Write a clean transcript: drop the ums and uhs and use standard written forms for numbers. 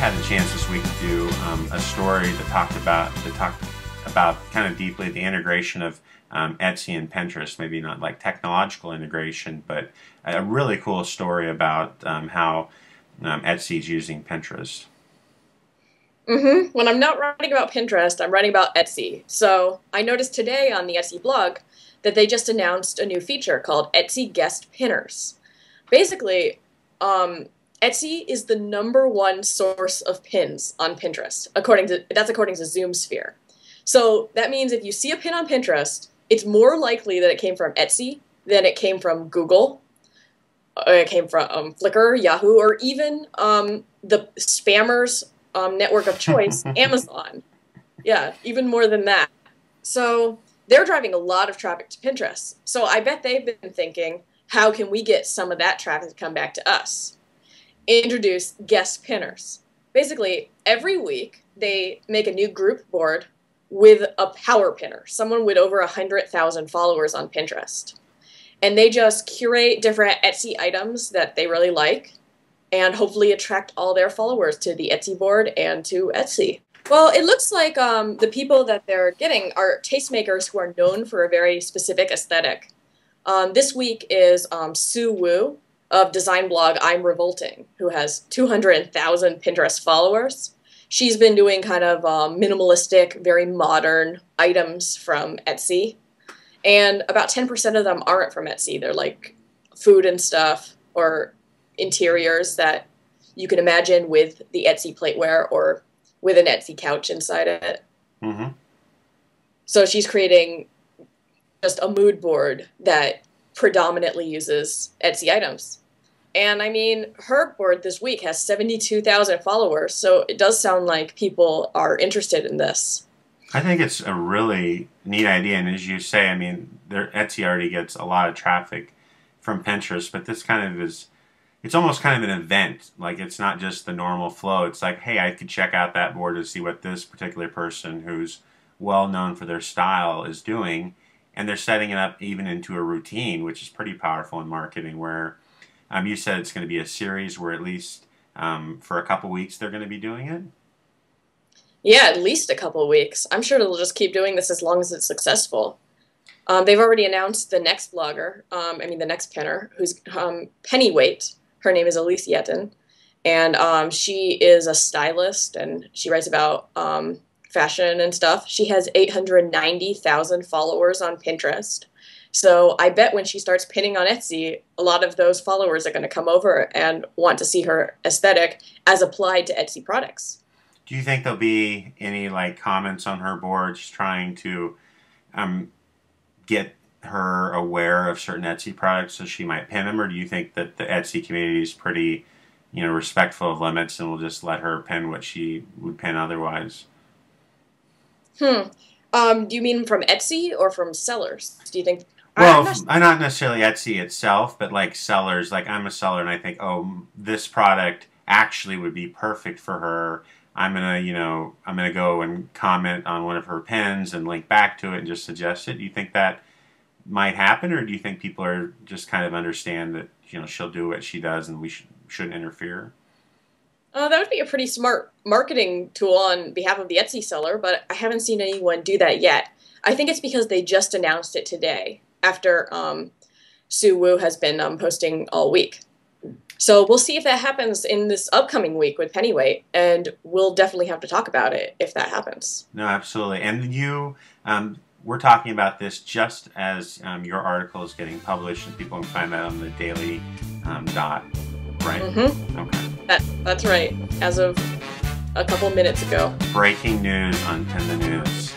had the chance this week to do a story that talked about kind of deeply the integration of Etsy and Pinterest. Maybe not like technological integration, but a really cool story about how Etsy is using Pinterest. When I'm not writing about Pinterest, I'm writing about Etsy. So I noticed today on the Etsy blog that they just announced a new feature called Etsy Guest Pinners. Basically, Etsy is the #1 source of pins on Pinterest, according to ZoomSphere. So that means if you see a pin on Pinterest, it's more likely that it came from Etsy than it came from Google, or it came from Flickr, Yahoo, or even the spammers network of choice, Amazon. Yeah, even more than that. So they're driving a lot of traffic to Pinterest. So I bet they've been thinking, how can we get some of that traffic to come back to us? Introduce guest pinners. Basically, every week they make a new group board with a power pinner, someone with over 100,000 followers on Pinterest. And they just curate different Etsy items that they really like and hopefully attract all their followers to the Etsy board and to Etsy. Well, it looks like the people that they're getting are tastemakers who are known for a very specific aesthetic. This week is Sue Wu of design blog I'm Revolting, who has 200,000 Pinterest followers. She's been doing kind of minimalistic, very modern items from Etsy. And about 10% of them aren't from Etsy. They're like food and stuff or interiors that you can imagine with the Etsy plateware or with an Etsy couch inside it. Mm-hmm. So she's creating just a mood board that predominantly uses Etsy items. And I mean, her board this week has 72,000 followers, so it does sound like people are interested in this. I think it's a really neat idea, and as you say, I mean, Etsy already gets a lot of traffic from Pinterest, but this kind of is, it's almost kind of an event. Like, it's not just the normal flow. It's like, hey, I could check out that board to see what this particular person who's well known for their style is doing, and they're setting it up even into a routine, which is pretty powerful in marketing, where you said it's going to be a series where at least for a couple weeks they're going to be doing it? Yeah, at least a couple of weeks. I'm sure they'll just keep doing this as long as it's successful. They've already announced the next blogger, the next pinner, who's Pennyweight. Her name is Elise Yetten, and she is a stylist, and she writes about fashion and stuff. She has 890,000 followers on Pinterest. So I bet when she starts pinning on Etsy, a lot of those followers are going to come over and want to see her aesthetic as applied to Etsy products. Do you think there'll be any like comments on her board just trying to get her aware of certain Etsy products so she might pin them, or do you think that the Etsy community is pretty, respectful of limits and will just let her pin what she would pin otherwise? Do you mean from Etsy or from sellers? Do you think? Well, not necessarily Etsy itself, but like sellers. Like, I'm a seller and I think, oh, this product actually would be perfect for her. I'm gonna go and comment on one of her pins and link back to it and just suggest it. Do you think that might happen, or do you think people are just kind of understand that she'll do what she does and we shouldn't interfere? That would be a pretty smart marketing tool on behalf of the Etsy seller, but I haven't seen anyone do that yet. I think it's because they just announced it today after Sue Wu has been posting all week. So we'll see if that happens in this upcoming week with Pennyweight, and we'll definitely have to talk about it if that happens. No, absolutely. And we're talking about this just as your article is getting published, and people can find that on the Daily Dot, right? Mm-hmm. Okay. That's right. As of a couple minutes ago. Breaking news on Pin the News.